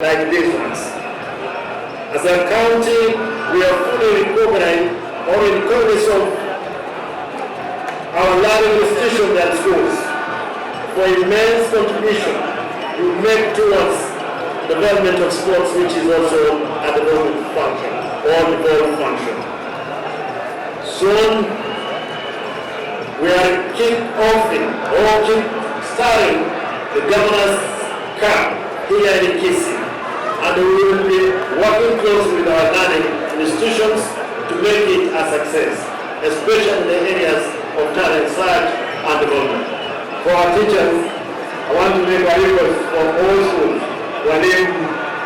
like this ones. As a county, we are fully recognized or in cognizance of our learning institutions and schools for immense contribution you make towards the development of sports, which is also a development function or development function. Soon, we are starting the Governors' Camp here in Kisii, and we will be working closely with our learning institutions to make it a success, especially in the areas of talent search and development. For our teachers, I want to make a request for all schools, Walimu,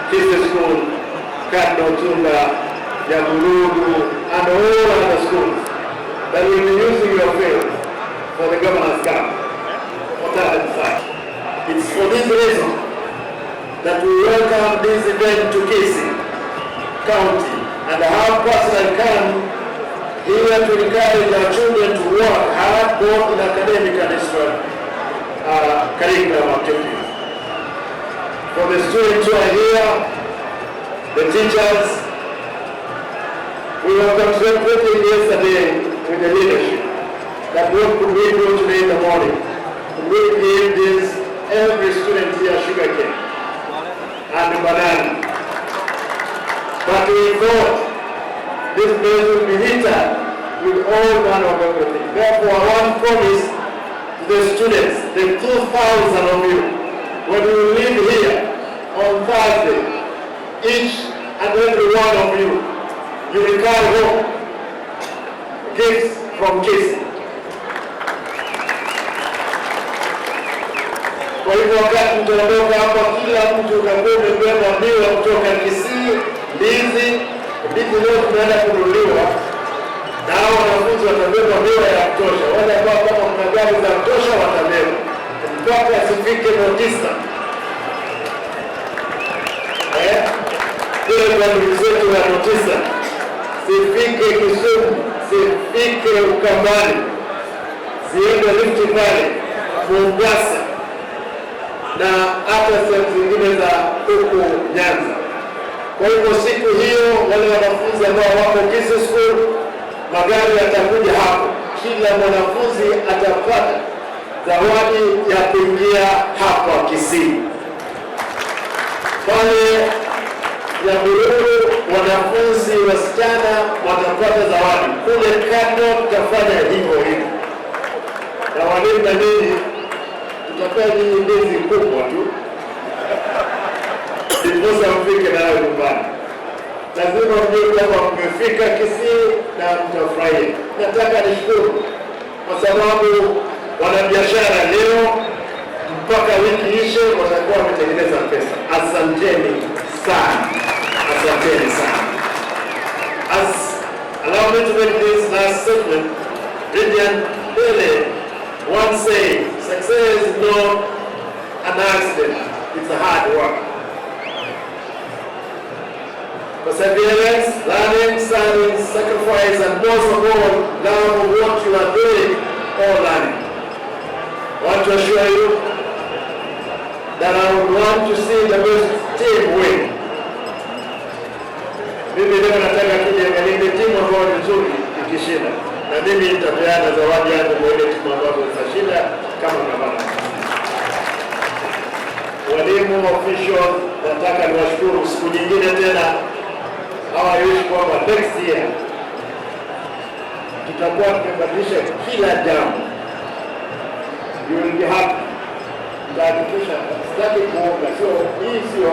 Kisii School, Kado Tunda, Yamulugu, and all other schools that will be using your field for the Governors' Camp for talent search. It's for this reason that we welcome this event to Kisii County, and how personally come here to encourage our children to work hard both in academic and extra curriculum activities. For the students who are here, the teachers, we were concentrating yesterday with the leadership that what could we do today in the morning? Could we give every student here sugarcane and banana? But we thought this place will be heated with all manner of everything. Therefore, I want to promise to the students, the 2,000 of you, when you leave here on Thursday, each and every one of you, you will carry home gifts from Kisii. Kwa hivyo wakati mtaondoka hapa, kila mtu utakuwa umebeba miwa kutoka Kisii, ndizi leo tunaenda kununuliwa, na hao wanafunzi watabeba miwa ya kutosha. Wale ambao kama kuna gari za kutosha watabeba, mpaka sifike Notisa. Kule kwa ndugu zetu wa Notisa, sifike Kisumu, sifike Ukambani, ziende Rift Valley, Mombasa, na hata sehemu zingine za huku Nyanza. Kwa hivyo siku hiyo wale wanafunzi ambao wako Kisii School, magari yatakuja hapo, kila mwanafunzi atapata zawadi ya kuingia hapa Kisii. Pale Nyahururu wanafunzi wasichana watapata zawadi, kule Kado tutafanya hivyo hivyo, na walimu na nini tutapea nyinyi ndizi kubwa tu ndiposa mfike nayo nyumbani. Lazima mjue kama mmefika Kisii na mtafurahia. Nataka nishukuru kwa sababu wanabiashara leo mpaka wiki ishe watakuwa wametengeneza pesa. Asanteni sana, asanteni sana. Allow me to make this last statement. Vivian Dele once said, success is not an accident, it's a hard work. Perseverance, learning, studying, sacrifice, and most of all, love what you are doing or learning. I want to assure you that I would want to see the best team win. Mimi leo nataka tujiangalie timu ambayo ni nzuri ikishinda, na mimi nitapeana zawadi yangu kwa ile timu ambayo itashinda kama Gavana. Walimu, officials, nataka niwashukuru siku nyingine tena. Hawa wish kwamba next year tutakuwa tumebadilisha kila jambo. You will be happy. Tutahakikisha sitaki kuomba, sio hii, sio